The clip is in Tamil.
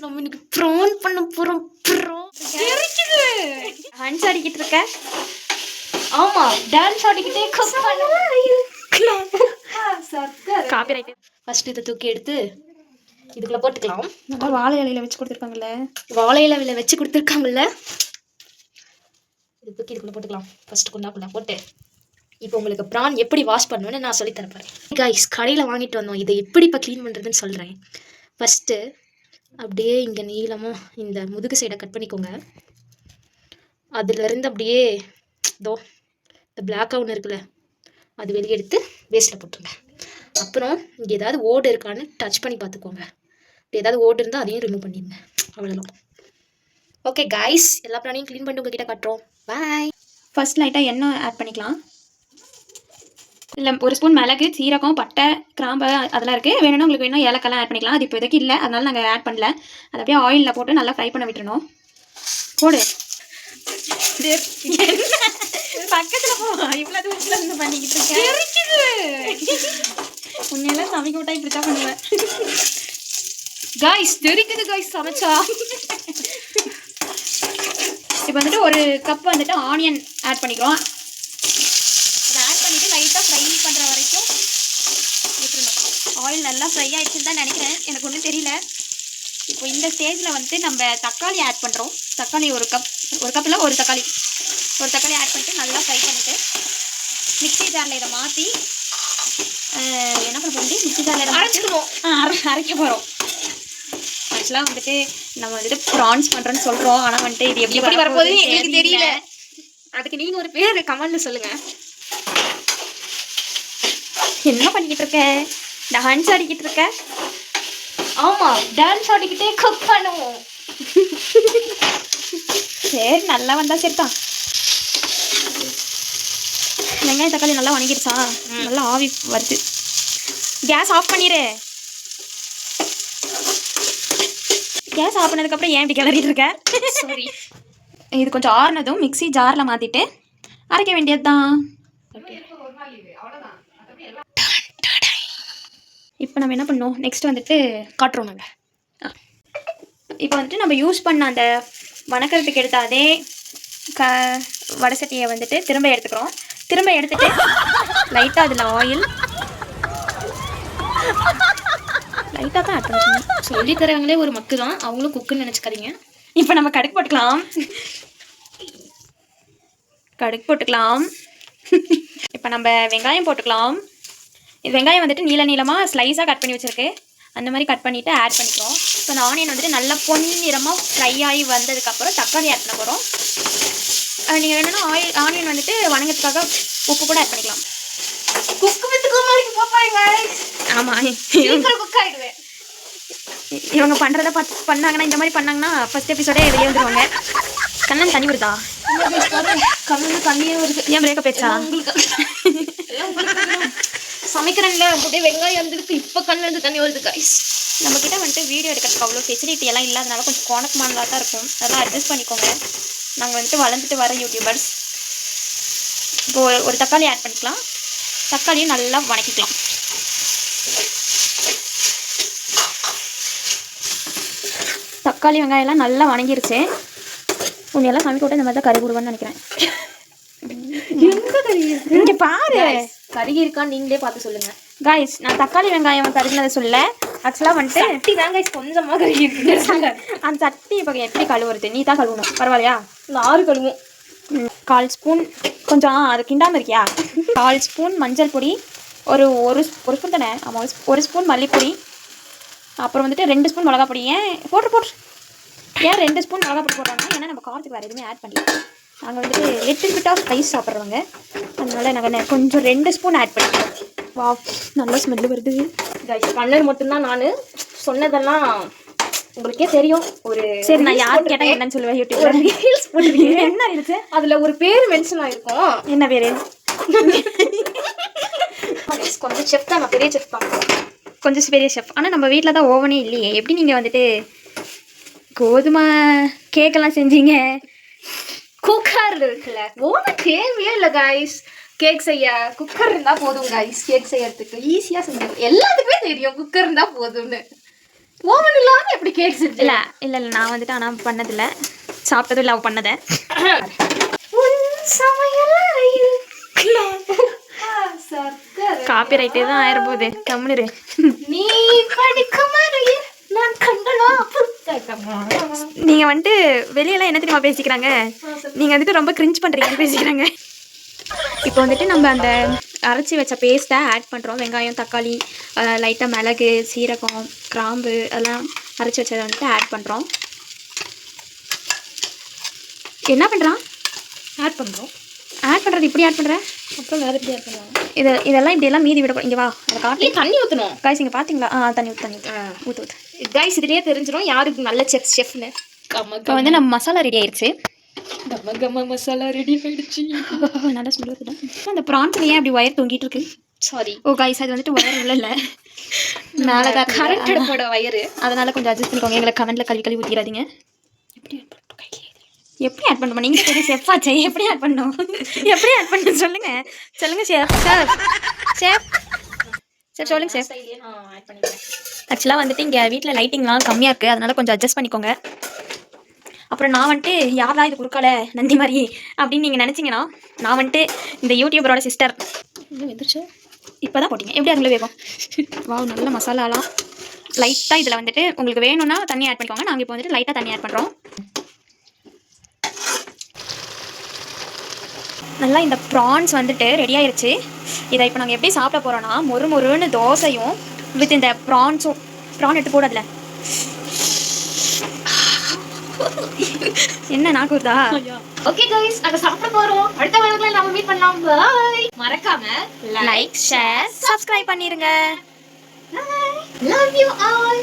நம்ம இன்னைக்கு ப்ரான் பண்ண போறோம். தெரிக்குது. டான்ஸ் ஆடிக்கிட்டு இருக்க? ஆமா, டான்ஸ் ஆடிக்கிட்டே குக் பண்ணுவோம். காப்பிரைட். ஃபர்ஸ்ட் இதை தூக்கி எடுத்து இதுக்குள்ள போட்டுக்கலாம். நல்லா வாழை இலையில வச்சு கொடுத்துருக்காங்கல்ல. வாழை இலையில வச்சு கொடுத்துருக்காங்கல்ல. இது தூக்கி இதுக்குள்ள போட்டுக்கலாம். ஃபர்ஸ்ட் குண்டாக்குள்ள போட்டு இப்போ உங்களுக்கு ப்ரான் எப்படி வாஷ் பண்ணணும்னு நான் சொல்லி தரப்போறேன். கைஸ், கடையில் வாங்கிட்டு வந்தோம். இதை எப்படி இப்போ க்ளீன் பண்ணுறதுன்னு சொல்கிறேன். ஃபஸ்ட்டு அப்படியே இங்கே நீளமாக இந்த முதுகு சைடை கட் பண்ணிக்கோங்க. அதுலேருந்து அப்படியே இதோ இந்த பிளாக்காக ஒன்று இருக்குல்ல, அது வெளியே எடுத்து வேஸ்ட்டில் போட்டுருங்க. அப்புறம் இங்கே ஏதாவது ஓடு இருக்கான்னு டச் பண்ணி பார்த்துக்கோங்க. இப்படி ஏதாவது ஓடு இருந்தால் அதையும் ரிமூவ் பண்ணிடுங்க. அவ்வளோதான். ஓகே கைஸ், எல்லா ப்ரானையும் க்ளீன் பண்ணிட்டு உங்ககிட்ட காட்டுறோம். பாய். ஃபர்ஸ்ட் லைட்டாக எண்ணெய் ஆட் பண்ணிக்கலாம். இல்லை, ஒரு ஸ்பூன் மிளகு, சீரகம், பட்டை, கிராம்பு அதெல்லாம் இருக்குது. வேணும்னா உங்களுக்கு வேணும் ஏலக்காய்லாம் ஆட் பண்ணிக்கலாம். அது இப்போதைக்கு இல்லை, அதனால நாங்கள் ஆட் பண்ணல. அதை அப்படியே ஆயிலில் போட்டு நல்லா ஃப்ரை பண்ண விட்டுறணும். போடு. பக்கத்தில் போ. இவ்வளோ தூரத்தில் இருந்து பண்ணிக்கிட்டு இருக்கேன். உண்மையெல்லாம் சமைக்க விட்டா இப்படி தான் பண்ணுவேன். கைஸ், தெரிக்குது கைஸ் சமைச்சா. இப்போ வந்துட்டு ஒரு கப் வந்துட்டு ஆனியன் ஆட் பண்ணிக்கிறோம். அதை ஆட் பண்ணிவிட்டு லைட்டாக ஃப்ரை பண்ணுற வரைக்கும் விட்டுருணும். ஆயில் நல்லா ஃப்ரை ஆகிடுச்சுன்னு தான் நினைக்கிறேன், எனக்கு ஒன்றும் தெரியல. இப்போ இந்த ஸ்டேஜில் வந்துட்டு நம்ம தக்காளி ஆட் பண்ணுறோம். தக்காளி ஒரு கப்பில் ஒரு தக்காளி ஆட் பண்ணிட்டு நல்லா ஃப்ரை பண்ணிவிட்டு மிக்ஸி ஜாரில் இதை மாற்றி என்ன பண்ண போகிறோம், மிக்ஸி ஜாரில் அரைச்சிடுவோம். அரைக்க போகிறோம். ஆக்சுவலாக வந்துட்டு நம்ம வந்துட்டு ப்ரான்ஸ் பண்ணுறோன்னு சொல்கிறோம், ஆனால் வந்துட்டு இது எப்படி வரப்போகுது எனக்கு தெரியல. அதுக்கு நீங்கள் ஒரு பேர் கமெண்ட்ல சொல்லுங்கள். என்ன பண்ணிக்கிட்டு இருக்க? டான்ஸ் ஆடிக்கிட்டு இருக்க? ஆமாம், டான்ஸ் ஆடிக்கிட்டே குக் பண்ணுவோம். சரி, நல்லா வந்தால் சரிதான். வெங்காயம் தக்காளி நல்லா வணங்கிடுச்சா? நல்லா ஆவி வருது. கேஸ் ஆஃப் பண்ணிடு. கேஸ் ஆஃப் பண்ணதுக்கப்புறம் ஏன் இப்படி கிளறிட்டு இருக்க? சாரி. இது கொஞ்சம் ஆறுனதும் மிக்ஸி ஜாரில் மாற்றிட்டு அரைக்க வேண்டியது தான். இப்போ நம்ம என்ன பண்ணோம், நெக்ஸ்ட் வந்துட்டு காட்டுறோம் நாங்கள். இப்போ வந்துட்டு நம்ம யூஸ் பண்ண அந்த வணக்கிறதுக்கு எடுத்த அதே வடை சட்டியை வந்துட்டு திரும்ப எடுத்துக்கிறோம். திரும்ப எடுத்துட்டு லைட்டாக அதில் ஆயில் லைட்டாக தான் ஆட் பண்ணிக்கணும். சொல்லி தரவங்களே ஒரு மக்கு தான், அவங்களும் குக்குன்னு நினச்சிக்காதீங்க. இப்போ நம்ம கடுகு போட்டுக்கலாம். இப்போ நம்ம வெங்காயம் போட்டுக்கலாம். இது வெங்காயம் வந்துட்டு நீளமாக ஸ்லைஸாக கட் பண்ணி வச்சுருக்கு. அந்த மாதிரி கட் பண்ணிவிட்டு ஆட் பண்ணிக்கிறோம். இப்போ அந்த ஆனியன் வந்துட்டு நல்லா பொன்னிறமாக ஃப்ரை ஆகி வந்ததுக்கப்புறம் தக்காளி ஆட் பண்ண போகிறோம். நீங்கள் வேணும்னா ஆனியன் வந்துட்டு வணங்கிறதுக்காக உப்பு கூட ஆட் பண்ணிக்கலாம். குக்கு வித்து கோமாளிக்கு போப்பாங்க. ஆமாம், குக் ஆகிடுவேன். இவங்க பண்ணுறத பண்ணாங்கன்னா, இந்த மாதிரி பண்ணாங்கன்னா ஃபர்ஸ்ட் எபிசோடே வெளியே வந்துடுவாங்க. கண்ணன் தண்ணி வருதா? கண்ணில் தண்ணியே வருது. ஏன் பிரேக்கப் பேச்சா? உங்களுக்கு சமைக்கிறேன்ல, அப்படியே வெங்காயம் இருந்ததுக்கு இப்போ கண்ணில் தண்ணி வருது கைஸ். நம்மக்கிட்ட வந்துட்டு வீடியோ எடுக்கிறதுக்கு அவ்வளோ ஃபெசிலிட்டி எல்லாம் இல்லாதனால கொஞ்சம் கோணக்கமானதாக தான் இருக்கும். அதெல்லாம் அட்ஜஸ்ட் பண்ணிக்கோங்க. நாங்கள் வந்துட்டு வளர்ந்துட்டு வர யூடியூபர்ஸ். இப்போ ஒரு தக்காளி ஆட் பண்ணிக்கலாம். தக்காளியும் நல்லா வணக்கிக்கலாம். தக்காளி வெங்காயம்லாம் நல்லா வணங்கிருச்சு. உன்னையெல்லாம் சமைக்க விட்டு இந்த மாதிரி தான் கறி போடுவான்னு நினைக்கிறேன். இங்கே பாரு, கறி இருக்கான்னு நீங்களே பார்த்து சொல்லுங்கள் காய்ஸ். நான் தக்காளி வெங்காயம் கருகினதை சொல்ல, ஆக்சுவலாக வந்துட்டு சட்டி தான் கைஸ் கொஞ்சமாக கறி இருக்கு. அந்த சட்டி இப்போ எப்படி கழுவுறது? நீ தான் கழுவணும், பரவாயில்லையா? 4 கழுவும். 1/4 ஸ்பூன் கொஞ்சம் அது கிண்டாமல் இருக்கியா? 1/4 ஸ்பூன் மஞ்சள் பொடி, ஒரு ஸ்பூன் தானே? ஆமாம், ஒரு ஸ்பூன் மல்லிப்பொடி, அப்புறம் வந்துட்டு 2 ஸ்பூன் மிளகா பொடி. ஏன் 2 ஸ்பூன் மிளகா பொடி போட்டோம்னா, ஏன்னா நம்ம காரத்துக்கு வேறு எதுவுமே ஆட் பண்ணல. நாங்கள் வந்துட்டு லிட்டில் பிட் ஆஃப் ஸ்பைஸ் சாப்பிட்றவங்க, அதனால நாங்கள் கொஞ்சம் 2 ஸ்பூன் ஆட் பண்ணிக்கிறோம். வா, நல்லா ஸ்மெல்லு வருது கைஸ். பண்ணது மட்டும்தான் நான் சொன்னதெல்லாம் உங்களுக்கே தெரியும். ஒரு சரி, நான் யார் கேட்டால் என்னன்னு சொல்லுவேன், யூடியூப்ல ரீல்ஸ் போட்டுருக்கீங்க. என்ன இருந்துச்சு அதில் ஒரு பேர் மென்ஷன் ஆகிருக்கும். என்ன பேர்? கொஞ்சம் செஃப் தான், நான் பெரிய செஃப் தான். கொஞ்சம் பெரிய ஷெஃப். ஆனால் நம்ம வீட்டில் தான் ஓவனே இல்லையே. எப்படி நீங்கள் வந்துட்டு கோதுமை கேக்கெல்லாம் செஞ்சீங்க? குக்கர் இருக்குல்ல, ஓவன் தேவையே இல்லை கைஸ். கேக் செய்ய குக்கர் இருந்தால் போதும் கைஸ். கேக் செய்யறதுக்கு ஈஸியாக செஞ்சிடும். எல்லாத்துக்குமே தெரியும் குக்கர் இருந்தால் போதும்னு. ஓவன் இல்லாம எப்படி கேக் செஞ்சு? இல்லை இல்லை இல்லை நான் வந்துட்டு ஆனால் பண்ணதில்லை, சாப்பிட்டதும் இல்லை அவள் பண்ணதை. காப்பி ரைட்டே தான் ஆயிரம் போகுது, கம்முனு. நீ படிக்கும் அறையில் நான் கண்டலாம். நீங்கள் வந்துட்டு வெளியெல்லாம் என்ன தெரியுமா பேசிக்கிறாங்க, நீங்கள் வந்துட்டு ரொம்ப கிரிஞ்ச் பண்ணுறீங்கன்னு பேசிக்கிறாங்க. இப்போ வந்துட்டு நம்ம அந்த அரைச்சி வச்ச பேஸ்ட்டை ஆட் பண்ணுறோம். வெங்காயம், தக்காளி, லைட்டாக மிளகு, சீரகம், கிராம்பு அதெல்லாம் அரைச்சி வச்சதை வந்துட்டு ஆட் பண்ணுறோம். என்ன பண்ணுறான்? ஆட் பண்ணுறோம். ஆட் பண்ணுறது இப்படி ஆட் பண்ணுறேன். அப்புறம் வேறு எப்படி ஆட் பண்ணுவாங்க? இதெல்லாம் இப்படியெல்லாம் மீதி விட. இங்கே வா, அதை காட்டி தண்ணி ஊற்றணும். காய்ஸ் இங்கே பார்த்தீங்களா? தண்ணி ஊற்று ஊற்று. கைஸ் இதுலேயே தெரிஞ்சிடும் யாருக்கு நல்ல செஃப்னு. இப்போ வந்து நம்ம மசாலா ரெடி ஆயிடுச்சு. கம மசாலா ரெடி ஆயிடுச்சு. நல்லா ஸ்மெல் வருது. அந்த ப்ரான்ஸில் ஏன் அப்படி ஒயர் தொங்கிட்டு இருக்கு? சாரி. ஓ கைஸ் அது வந்துட்டு ஒயர் உள்ள இல்லை, மேலே தான் கரண்ட் அடுப்போட வயரு. அதனால் கொஞ்சம் அட்ஜஸ்ட் பண்ணிக்கோங்க. எங்களை கமெண்ட்டில் கழுவி ஊற்றிடாதீங்க. எப்படி ஆட் பண்ணணும்? நீங்கள் சரி செஃப்பாச்சே, எப்படி ஆட் பண்ணணும்? எப்படி ஆட் பண்ணணும் சொல்லுங்கள். சொல்லுங்கள் ஷெஃப். ஷெஃப் சொல்லுங்கள் ஷெஃப். ஆக்சுவலாக வந்துட்டு இங்கே வீட்டில் லைட்டிங்லாம் கம்மியாக இருக்குது, அதனால் கொஞ்சம் அட்ஜஸ்ட் பண்ணிக்கோங்க. அப்புறம் நான் வந்துட்டு யாரா இது கொடுக்கல நந்தி மாதிரி அப்படின்னு நீங்கள் நினச்சிங்கன்னா, நான் வந்துட்டு இந்த யூடியூபரோட சிஸ்டர். வந்துருச்சு. இப்போ தான் போட்டிங்க. எப்படி அதுக்குள்ளே வேகும்? வாவ், நல்ல மசாலாலாம் லைட்டாக. இதில் வந்துட்டு உங்களுக்கு வேணும்னா தண்ணி ஆட் பண்ணிக்கோங்க. நாங்கள் இப்போ வந்துட்டு லைட்டாக தண்ணி ஆட் பண்ணுறோம். நல்லா இந்த ப்ரான்ஸ் வந்துட்டு ரெடி ஆயிடுச்சு. இதை இப்போ நாங்கள் எப்படி சாப்பிட போகிறோன்னா, மொறுன்னு தோசையும் வித் இந்த ப்ரான்ஸும். ப்ரான் எடுத்து போடாதுல என்ன நாக்குதா? ஓகே गाइस, அத சாப்பிட போறோம். அடுத்த வீடியோல நாம மீட் பண்ணலாம். பை. மறக்காம லைக், ஷேர், சப்ஸ்கிரைப் பண்ணிருங்க. Love you all.